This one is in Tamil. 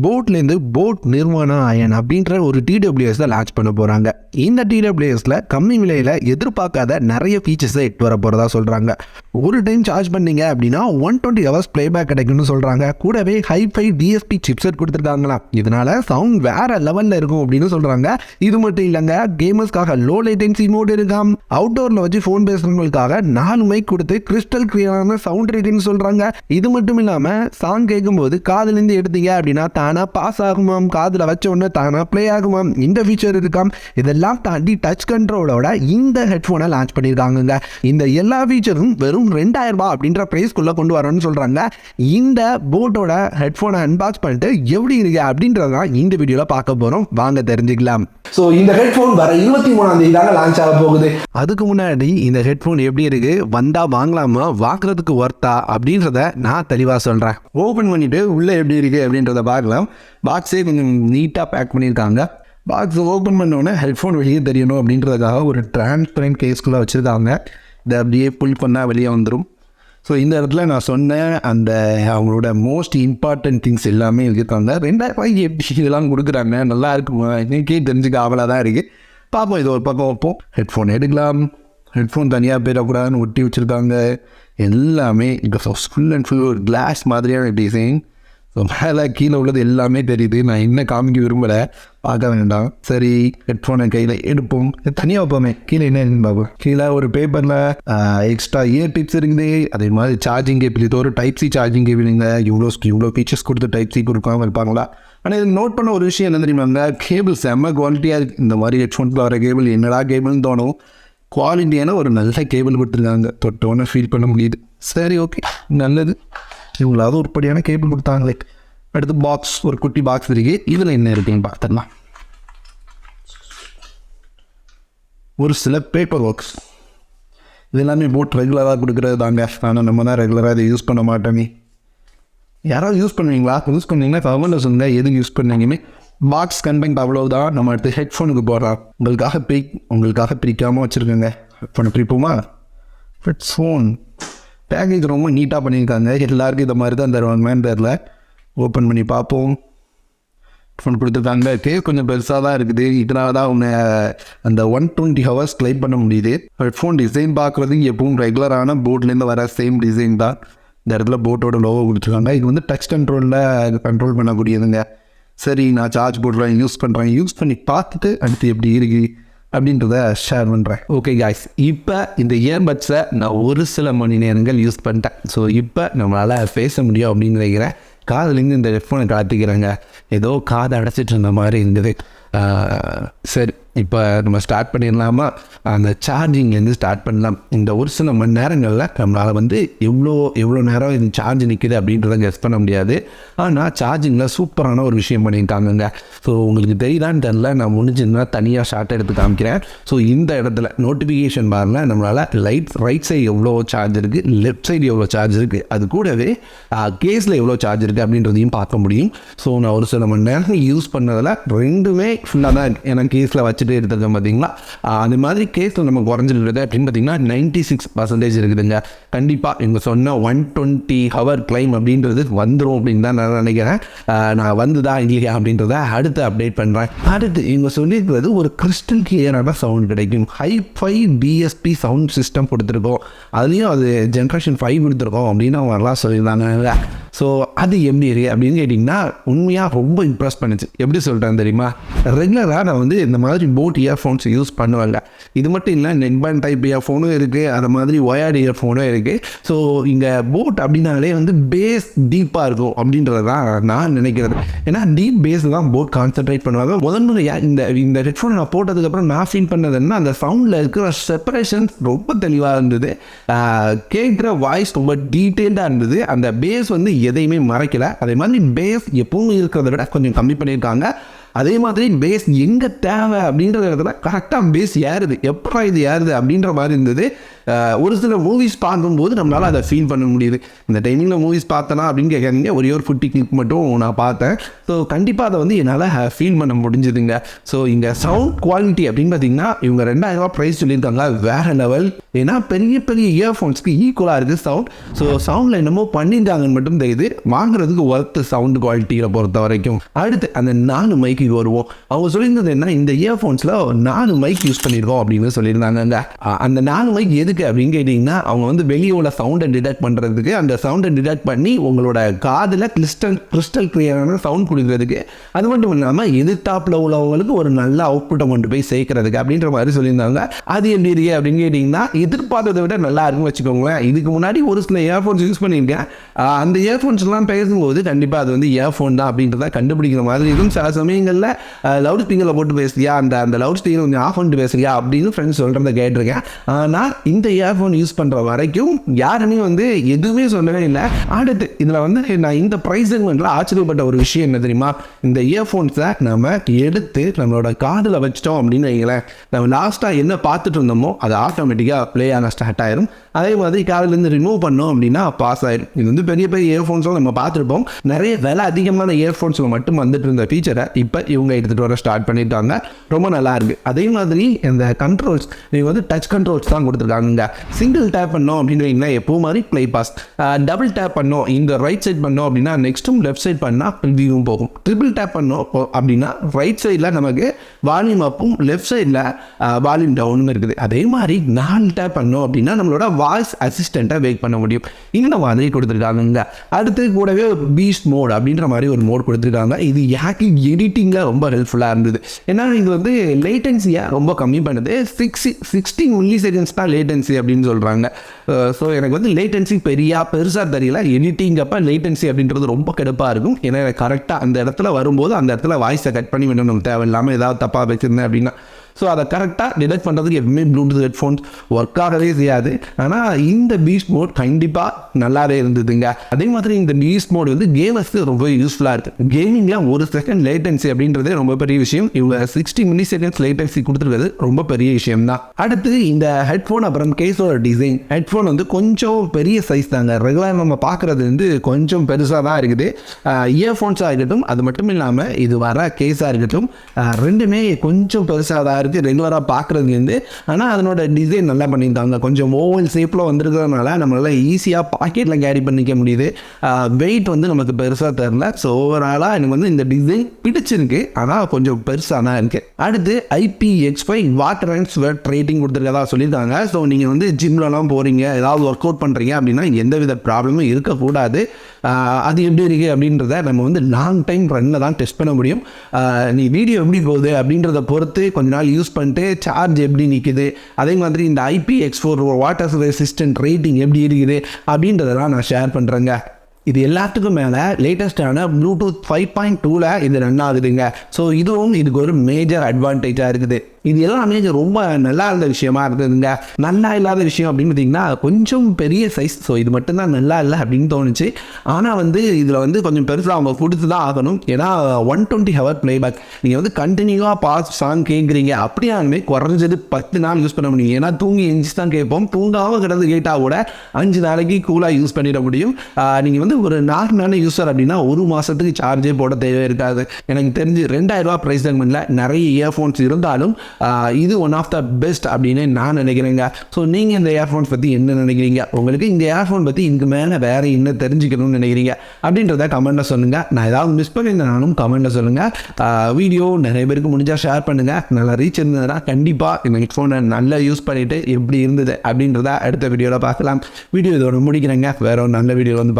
போட்லேருந்து போட் நிர்வாணா அயன் அப்படின்ற ஒரு டிடபிள்யூஎஸ் லான்ச் பண்ண போகிறாங்க. இந்த டிடபிள்யூஎஸில் கம்மி விலையில் எதிர்பார்க்காத நிறைய ஃபீச்சர்ஸை எட்டு வர போகிறதா சொல்கிறாங்க. ஒரு டைம் சார்ஜ் பண்ணீங்க அப்படின்னா 120 ஹவர்ஸ் playback கிடைக்கும்னு சொல்கிறாங்க. கூடவே ஹைஃபை டிஎஸ்பி சிப்செட் கொடுத்துருக்காங்களாம். இதனால சவுண்ட் வேற லெவலில் இருக்கும் அப்படின்னு சொல்கிறாங்க. இது மட்டும் இல்லைங்க, கேமர்ஸ்க்காக லோ லேட்டன்சி மோட் இருக்காம். அவுட்டோரில் வச்சு ஃபோன் பேசுகிறவங்களுக்காக 4 மைக் கொடுத்து கிறிஸ்டல் கிளியரான சவுண்ட் ரேட்டிங்னு சொல்கிறாங்க. இது மட்டும் இல்லாமல் சாங் கேட்கும்போது காதுலேருந்து எடுத்தீங்க அப்படின்னா தானா பாஸ் ஆகுமாம், காதில் வச்ச உடனே தானா ப்ளே ஆகுமாம். இந்த ஃபீச்சர் இருக்காம். இதெல்லாம் தாண்டி டச் கண்ட்ரோலோட இந்த ஹெட்ஃபோனை லான்ச் பண்ணியிருக்காங்க. இந்த எல்லா ஃபீச்சரும் வெறும் 2000 ரூபாய் அப்படின்ற பிரைஸ்க்குள்ளே கொண்டு வரணும்னு சொல்கிறாங்க. இந்த போட்டோட ஹெட்ஃபோனை அன்பாக்ஸ் பண்ணிட்டு எப்படி இருக்கு அப்படின்றதான் இந்த வீடியோவில் பார்க்க போகிறோம். வாங்க தெரிஞ்சுக்கலாம். ஸோ இந்த ஹெட்ஃபோன் வர 23ஆம் தேதி தாங்க லான்ச் ஆக போகுது. அதுக்கு முன்னாடி இந்த ஹெட்ஃபோன் எப்படி இருக்கு, வந்தால் வாங்கலாமா, வாங்குறதுக்கு ஒர்த்தா அப்படின்றத நான் தெளிவாக சொல்கிறேன். ஓப்பன் பண்ணிவிட்டு உள்ளே எப்படி இருக்கு அப்படின்றத பார்க்கலாம். பாக்ஸே கொஞ்சம் நீட்டாக பேக் பண்ணியிருக்காங்க. பாக்ஸ் ஓப்பன் பண்ணோன்னே ஹெட்ஃபோன் வெளியே தெரியணும் அப்படின்றதுக்காக ஒரு டிரான்ஸ்பரண்ட் கேஸ்குள்ளே வச்சுருக்காங்க. இதை அப்படியே புல் பண்ணால் வெளியே வந்துடும். ஸோ இந்த இடத்துல நான் சொன்னேன் அந்த அவங்களோட மோஸ்ட் இம்பார்ட்டன்ட் திங்ஸ் எல்லாமே இருக்காங்க. 2000 ரூபாய்க்கு எப்படி இதெல்லாம் கொடுக்குறாங்க, நல்லா இருக்குமா இன்னைக்கே தெரிஞ்சுக்க ஆவலாக தான் இருக்குது. பார்ப்போம், இது ஒரு பக்கம் வைப்போம். ஹெட்ஃபோன் எடுக்கலாம். ஹெட்ஃபோன் தனியாக போயிடக்கூடாதுன்னு ஒட்டி வச்சுருக்காங்க. எல்லாமே இங்கே ஃபுல் அண்ட் ஃபுல் ஒரு கிளாஸ் மாதிரியான டிசைன். ஸோ மேலே கீழே உள்ளது எல்லாமே தெரியுது. நான் இன்னும் காமிக்க விரும்பலை, பார்க்க வேண்டாம். சரி, ஹெட்ஃபோனை கையில் எடுப்போம். தனியாக வைப்போமே. கீழே என்ன பார்ப்போம். கீழே ஒரு பேப்பரில் எக்ஸ்ட்ரா இயர் டிப்ஸ் இருக்குது. அதே மாதிரி சார்ஜிங் கேபிள், இது ஒரு டைப் சி சார்ஜிங் கேபிளுங்க. இவ்வளோ ஃபீச்சர்ஸ் கொடுத்து டைப் சி கொடுக்காம இருப்பாங்களா? ஆனால் இது நோட் பண்ண ஒரு விஷயம் என்ன தெரியுமாங்க, கேபிள் செம்ம குவாலிட்டியாக இருக்குது. இந்த மாதிரி ஹெட்ஃபோன்ஸில் வர கேபிள் என்னடா கேபிள்னு தோணும். குவாலிட்டியான ஒரு நல்ல கேபிள் கொடுத்துருக்காங்க. தொட்டோன்னு ஃபீல் பண்ண முடியுது. சரி, ஓகே, நல்லது. இவங்களாவது ஒருபடியான கேபிள் கொடுத்தாங்களே. அடுத்து பாக்ஸ், ஒரு குட்டி பாக்ஸ் இருக்குது. இதில் என்ன இருக்குன்னு பார்த்துடலாம். ஒரு சில பேப்பர் ஒர்க்ஸ், இது எல்லாமே போட் ரெகுலராக கொடுக்குறது தாங்க. ஆனால் நம்ம தான் ரெகுலராக இதை யூஸ் பண்ண மாட்டோமே. யாராவது யூஸ் பண்ணுவீங்களா? யூஸ் பண்ணுவீங்கன்னா கவர்மெண்ட் சொல்லுங்கள் எதுக்கு யூஸ் பண்ணுவீங்கன்னு. பாக்ஸ் கண்டென்ட் அவ்வளோதான். நம்ம அடுத்து ஹெட்ஃபோனுக்கு போடுறோம். உங்களுக்காக பிரிக்காமல் வச்சுருக்கோங்க. ஹெட்ஃபோனை பிரிப்போமா? ஹெட்ஃபோன் பேக்கேஜ் ரொம்ப நீட்டாக பண்ணியிருக்காங்க. எல்லாருக்கும் இந்த மாதிரி தான் தருவாங்கன்னு தெரில. ஓப்பன் பண்ணி பார்ப்போம். ஹெட்ஃபோன் கொடுத்துருக்காங்க. கேஸ் கொஞ்சம் பெருசாக தான் இருக்குது. இதனால தான் அவங்க அந்த 120 ஹவர்ஸ் கிளைம் பண்ண முடியுது. ஹெட்ஃபோன் டிசைன் பார்க்குறதுக்கு எப்பவும் ரெகுலரான போட்லேருந்து வர சேம் டிசைன் தான். இந்த இடத்துல போட்டோட லோகோ கொடுத்துருக்காங்க. இது வந்து டச் கண்ட்ரோலில் கண்ட்ரோல் பண்ணக்கூடியதுங்க. சரி, நான் சார்ஜ் போடுறேன், யூஸ் பண்ணி பார்த்துட்டு அடுத்து எப்படி இருக்குது அப்படின்றத ஷேர் பண்ணுறேன். ஓகே காய்ஸ், இப்போ இந்த இயர்பட்ஸை நான் ஒரு சில மணி நேரங்கள் யூஸ் பண்ணிட்டேன். ஸோ இப்போ நம்மளால் பேச முடியும் அப்படின்னு நினைக்கிறேன். காதுலேருந்து இந்த ஹெட்ஃபோனை காத்திக்கிறேங்க. ஏதோ காதை அடைச்சிட்டு இருந்த மாதிரி இருந்தது. சரி, இப்போ நம்ம ஸ்டார்ட் பண்ணிடலாமா? அந்த சார்ஜிங்லேருந்து ஸ்டார்ட் பண்ணலாம். இந்த ஒரு சில மணி நேரங்களில் நம்மளால் வந்து எவ்வளோ நேரம் இது சார்ஜ் நிற்கிது அப்படின்றத கெஸ் பண்ண முடியாது. ஆனால் சார்ஜிங்கில் சூப்பரான ஒரு விஷயம் பண்ணியிருக்காங்கங்க. ஸோ உங்களுக்கு தெரியுதான்னு தெரில, நான் முடிஞ்சிருந்தா தனியாக ஷார்ட் எடுத்து காமிக்கிறேன். ஸோ இந்த இடத்துல நோட்டிஃபிகேஷன் பாரில் நம்மளால் ரைட் சைடு எவ்வளோ சார்ஜ் இருக்குது, லெஃப்ட் சைடு எவ்வளோ சார்ஜ் இருக்குது, அது கூடவே கேஸில் எவ்வளோ சார்ஜ் இருக்குது அப்படின்றதையும் பார்க்க முடியும். ஸோ நான் ஒரு சில மணி நேரம் யூஸ் பண்ணதில் ரெண்டுமே ஃபுல்லாக தான் இருக்குது. ஏன்னா கேஸில் வச்சுட்டு எடுத்துருக்கோம் பார்த்தீங்களா. அது மாதிரி கேஸில் நம்ம குறைஞ்சிருக்கிறது அப்படின்னு பார்த்தீங்கன்னா 96% இருக்குதுங்க. கண்டிப்பாக இவங்க சொன்ன 120 ஹவர் கிளைம் அப்படின்றது வந்துடும் அப்படின்னு தான் நான் நினைக்கிறேன். நான் வந்துதான் இல்லையா அப்படின்றத அடுத்து அப்டேட் பண்ணுறேன். அடுத்து இவங்க சொல்லியிருக்கிறது ஒரு கிறிஸ்டல் கிளியரான சவுண்ட் கிடைக்கும். ஹைஃபை டிஎஸ்பி சவுண்ட் சிஸ்டம் கொடுத்துருக்கோம். அதுலேயும் அது ஜென்ரேஷன் 5 கொடுத்துருக்கோம் அப்படின்னு அவங்க வரலாம் சொல்லியிருந்தாங்க. ஸோ அது எப்படி இருக்குது அப்படின்னு கேட்டிங்கன்னா உண்மையாக ரொம்ப இம்ப்ரெஸ் பண்ணுச்சு. எப்படி சொல்கிறேன் தெரியுமா, ரெகுலராக நான் வந்து இந்த மாதிரி போட் இயர்ஃபோன்ஸ் யூஸ் பண்ணுவாங்க. இது மட்டும் இல்லை, நெக் பேண்ட் டைப் இயர்ஃபோனும் இருக்குது, அது மாதிரி ஒயர்டு இயர்ஃபோனும் இருக்குது. ஸோ இங்கே போட் அப்படின்னாலே வந்து பேஸ் டீப்பாக இருக்கும் அப்படின்றது தான் நான் நினைக்கிறது. ஏன்னா டீப் பேஸ் தான் போட் கான்சென்ட்ரேட் பண்ணுவாங்க. முதன்முறையாக இந்த ஹெட்ஃபோனை நான் போட்டதுக்கப்புறம் நான் ஃபீல் பண்ணதுன்னா அந்த சவுண்டில் இருக்கிற செப்பரேஷன்ஸ் ரொம்ப தெளிவாக இருந்தது. கேட்குற வாய்ஸ் ரொம்ப டீட்டெயில்டாக இருந்தது. அந்த பேஸ் வந்து எதையுமே மறைக்கல. அதே மாதிரி பேஸ் எப்பவும் இருக்கிறத விட கொஞ்சம் கம்மி பண்ணியிருக்காங்க. அதே மாதிரி பேஸ் எங்கே தேவை அப்படின்ற இடத்துல கரெக்டாக பேஸ் ஏறுது, எப்படா இது ஏறுது அப்படின்ற மாதிரி இருந்தது. ஒரு சில மூவிஸ் பார்க்கும்போது நம்மளால் அதை ஃபீல் பண்ண முடியுது. இந்த டைமிங்கில் மூவிஸ் பார்த்தனா அப்படின்னு கேட்காதீங்க, ஒரே ஒரு ஃபுட்டி கிளிக் மட்டும் நான் பார்த்தேன். ஸோ கண்டிப்பாக அதை வந்து என்னால் ஃபீல் பண்ண முடிஞ்சுதுங்க. ஸோ இங்கே சவுண்ட் குவாலிட்டி அப்படின்னு பார்த்தீங்கன்னா இவங்க 2000 ப்ரைஸ் சொல்லியிருக்காங்க, வேறு லெவல். ஏன்னா பெரிய பெரிய இயர்ஃபோன்ஸ்க்கு ஈக்குவலாக இருக்குது சவுண்ட். ஸோ சவுண்டில் என்னமோ பண்ணியிருக்காங்கன்னு மட்டும் தெரியுது. வாங்குறதுக்கு ஒர்த்து சவுண்ட் குவாலிட்டியை பொறுத்த வரைக்கும். அடுத்து அந்த 4 மைக்கு வருவோம். அவங்க சொல்லியிருந்தது என்ன, இந்த இயர்ஃபோன்ஸில் 4 மைக் யூஸ் பண்ணியிருக்கோம் அப்படின்னு சொல்லியிருந்தாங்க. அந்த 4 மைக் எதுக்கு அப்படின்னு கேட்டிங்கன்னா, அவங்க வந்து வெளியே உள்ள சவுண்டை டிடெக்ட் பண்ணுறதுக்கு, அந்த சவுண்டை டிடெக்ட் பண்ணி உங்களோட காதில் கிறிஸ்டல் கிளியரான சவுண்ட் கொடுக்குறதுக்கு, அது மட்டும் இல்லாமல் எதிர்த்தாப்பில் உள்ளவங்களுக்கு ஒரு நல்ல அவுட்புட்டை கொண்டு போய் சேர்க்கறதுக்கு அப்படின்ற மாதிரி சொல்லியிருந்தாங்க. அது எப்படி இருக்கு அப்படின்னு கேட்டிங்கன்னா, எதிர்பார்த்ததை விட நல்லா இருக்குன்னு வச்சுக்கோங்களேன். இதுக்கு முன்னாடி ஒரு சில இயர்ஃபோன்ஸ் யூஸ் பண்ணியிருக்கேன். அந்த இயர்ஃபோன்ஸ்லாம் பேசும்போது கண்டிப்பாக அது வந்து இயர்ஃபோன் தான் அப்படின்றத கண்டுபிடிக்கிற மாதிரி இருக்கும். சில சமயங்களில் லவுட் ஸ்பீக்கரில் போட்டு பேசுறியா, அந்த லவுட் ஸ்பீக்கர் கொஞ்சம் ஆஃப் பண்ணிட்டு பேசுறியா அப்படின்னு ஃப்ரெண்ட்ஸ் சொல்கிறத கேட்டிருக்கேன். ஆனால் இந்த இயர்ஃபோன் யூஸ் பண்ணுற வரைக்கும் யாருமே வந்து எதுவுமே சொல்லவே இல்லை. அடுத்து இதில் வந்து நான் இந்த ப்ரைஸ் செக்மெண்ட்டில் ஆச்சரியப்பட்ட ஒரு விஷயம் என்ன தெரியுமா, இந்த இயர்ஃபோன்ஸை நம்ம எடுத்து நம்மளோட காதில் வச்சிட்டோம் அப்படின்னு வைங்களேன், நம்ம லாஸ்ட்டாக என்ன பார்த்துட்டு இருந்தோமோ அது ஆட்டோமேட்டிக்காக ப்ளே ஆக ஸ்டார்ட் ஆயிரும். அதே மாதிரி காதிலேருந்து ரிமூவ் பண்ணோம் அப்படின்னா பாஸ் ஆயிடும். இது வந்து பெரிய பெரிய இயர்ஃபோன்ஸும் நம்ம பார்த்துருப்போம். நிறைய விலை அதிகமான இயர்ஃபோன்ஸில் மட்டும் வந்துட்டு இருந்த ஃபீச்சரை இப்போ இவங்க எடுத்துகிட்டு வர ஸ்டார்ட் பண்ணிட்டாங்க. ரொம்ப நல்லா இருக்குது. அதே மாதிரி இந்த கண்ட்ரோல்ஸ் இவங்க வந்து டச் கண்ட்ரோல்ஸ் தான் கொடுத்துருக்காங்க. சிங்கிள் டேப் பண்ணோம் அப்படின்னா எப்போ மாதிரி ப்ளே பாஸ், டபுள் டேப் பண்ணோம் இந்த ரைட் சைட் பண்ணோம் அப்படின்னா நெக்ஸ்ட்டும் லெஃப்ட் சைட் பண்ணால் ப்ரிவியூவும் போகும். ட்ரிபிள் டேப் பண்ணோம் அப்படின்னா ரைட் சைடில் நமக்கு வால்யூம் அப்பும் லெஃப்ட் சைடில் வால்யூம் டவுனும் இருக்குது. அதே மாதிரி 4 டேப் பண்ணோம் அப்படின்னா நம்மளோட வாய்ஸ் அசிஸ்டண்ட்டை வெயிட் பண்ண முடியும். இந்த மாதிரி கொடுத்துருக்காங்க. அடுத்து கூடவே பீஸ்ட் மோட் அப்படின்ற மாதிரி ஒரு மோட் கொடுத்துருக்காங்க. இது யாக்கு எடிட்டிங்கில் ரொம்ப ஹெல்ப்ஃபுல்லாக இருந்தது. ஏன்னா இது வந்து லேட்டன்சியை ரொம்ப கம்மி பண்ணுது. 16 மில்லி செகண்ட்ஸ் தான் லேட்டன்சி அப்படின்னு சொல்கிறாங்க. ஸோ எனக்கு வந்து லேட்டன்சி பெருசாக தெரியல. எடிட்டிங் அப்போ லேட்டன்சி அப்படின்றது ரொம்ப கடுப்பாக இருக்கும். ஏன்னா கரெக்டாக அந்த இடத்துல வரும்போது அந்த இடத்துல வாய்ஸை கட் பண்ணி விடணும், நமக்கு தேவையில்லாமல் ஏதாவது தப்பாக வச்சுருந்தேன் அப்படின்னா. ஸோ அதை கரெக்டாக டிடெக்ட் பண்ணுறதுக்கு எப்பவுமே ப்ளூடூத் ஹெட்ஃபோன்ஸ் ஒர்க் ஆகவே செய்யாது. ஆனால் இந்த பீஸ்ட் மோட் கண்டிப்பாக நல்லாவே இருந்ததுங்க. அதே மாதிரி இந்த பீஸ்ட் மோட் வந்து கேமர்ஸ்க்கு ரொம்ப யூஸ்ஃபுல்லாக இருக்குது. கேமிங்கில் 1 செகண்ட் லேட்டன்சி அப்படின்றதே ரொம்ப பெரிய விஷயம். இவங்க 60 மில்லி செகண்ட்ஸ் லேட்டன்சி கொடுத்துருக்கிறது ரொம்ப பெரிய விஷயம் தான். அடுத்து இந்த ஹெட்ஃபோன் அப்புறம் கேஸோட டிசைன். ஹெட்ஃபோன் வந்து கொஞ்சம் பெரிய சைஸ் தாங்க. ரெகுலராக நம்ம பார்க்குறது வந்து கொஞ்சம் பெருசாக தான் இருக்குது. இயர்ஃபோன்ஸாக இருக்கட்டும், அது மட்டும் இல்லாமல் இது வர கேஸாக இருக்கட்டும், ரெண்டுமே கொஞ்சம் பெருசாக தான் இருக்குது ரெகுலராக பார்க்குறதுலேருந்து. ஆனால் அதனோட டிசைன் நல்லா பண்ணியிருந்தாங்க. கொஞ்சம் ஓவல் ஷேப்பில் வந்துருக்கிறதுனால நம்மளால் ஈஸியாக பாக்கெட்டில் கேரி பண்ணிக்க முடியுது. வெயிட் வந்து நமக்கு பெருசாக தெரில. ஸோ ஓவராலாக எனக்கு வந்து இந்த டிசைன் பிடிச்சிருக்கு. ஆனால் கொஞ்சம் பெருசாக தான் இருக்குது. அடுத்து IPX5 water and sweat rating கொடுத்துருக்கதா சொல்லியிருக்காங்க. ஸோ நீங்கள் வந்து ஜிம்லலாம் போகிறீங்க, ஏதாவது ஒர்க் அவுட் பண்ணுறீங்க அப்படின்னா எந்தவித ப்ராப்ளமும் இருக்கக்கூடாது. அது எப்படி இருக்குது அப்படின்றத நம்ம வந்து லாங் டைம் ரன்னில் தான் டெஸ்ட் பண்ண முடியும். நீ வீடியோ எப்படி போகுது அப்படின்றத பொறுத்து கொஞ்ச நாள் யூஸ் பண்ணிட்டு சார்ஜ் எப்படி நிற்குது, அதே மாதிரி இந்த IPX4 வாட்டர் ரெசிஸ்டன்ட் ரேட்டிங் எப்படி இருக்குது அப்படின்றதெல்லாம் நான் ஷேர் பண்ணுறேங்க. இது எல்லாத்துக்கும் மேலே லேட்டஸ்டான ப்ளூடூத் 5.2ல் இது ரன் ஆகுதுங்க. ஸோ இதுவும் இதுக்கு ஒரு மேஜர் அட்வான்டேஜாக இருக்குது. இது எல்லாமே ரொம்ப நல்லா இருந்த விஷயமா இருந்ததுங்க. நல்லா இல்லாத விஷயம் அப்படின்னு பார்த்தீங்கன்னா கொஞ்சம் பெரிய சைஸ். ஸோ இது மட்டும்தான் நல்லா இல்லை அப்படின்னு தோணுச்சு. ஆனால் வந்து இதில் வந்து கொஞ்சம் பெருசாக அவங்க கொடுத்து தான் ஆகணும். ஏன்னா 120 ஹவர் ப்ளேபேக் நீங்கள் வந்து கண்டினியூவாக சாங் கேட்குறீங்க அப்படியாலுமே குறைஞ்சது 10 நாள் யூஸ் பண்ண முடியும். ஏன்னா தூங்கி எஞ்சி தான் கேட்போம். தூங்காமல் கிடந்து கேட்டால் கூட 5 நாளைக்கு கூலாக யூஸ் பண்ணிட முடியும். நீங்கள் வந்து ஒரு நார்மலான யூஸர் அப்படின்னா 1 மாதத்துக்கு சார்ஜே போட தேவை இருக்காது. எனக்கு தெரிஞ்சு 2000 ரூபா ப்ரைஸ் செக்மெண்ட்டில் நிறைய இயர்ஃபோன்ஸ் இருந்தாலும் இது ஒன் ஆஃப் த பெஸ்ட் அப்படின்னு நான் நினைக்கிறேங்க. ஸோ நீங்கள் இந்த இயர்ஃபோன்ஸ் பற்றி என்ன நினைக்கிறீங்க? உங்களுக்கு இந்த இயர்ஃபோன் பற்றி இதுக்கு மேலே வேறு என்ன தெரிஞ்சுக்கணும்னு நினைக்கிறீங்க அப்படின்றத கமெண்ட்டில் சொல்லுங்கள். நான் ஏதாவது மிஸ் பண்ணியிருந்தேனாலும் கமெண்ட்டில் சொல்லுங்கள். வீடியோ நிறைய பேருக்கு முடிஞ்சால் ஷேர் பண்ணுங்கள். நல்லா ரீச் இருந்ததுன்னா கண்டிப்பாக இந்த ஹெட்ஃபோனை நல்லா யூஸ் பண்ணிவிட்டு எப்படி இருந்தது அப்படின்றத அடுத்த வீடியோவில் பார்க்கலாம். வீடியோ இதோட முடிக்கிறேங்க. வேறு ஒரு நல்ல வீடியோ வந்து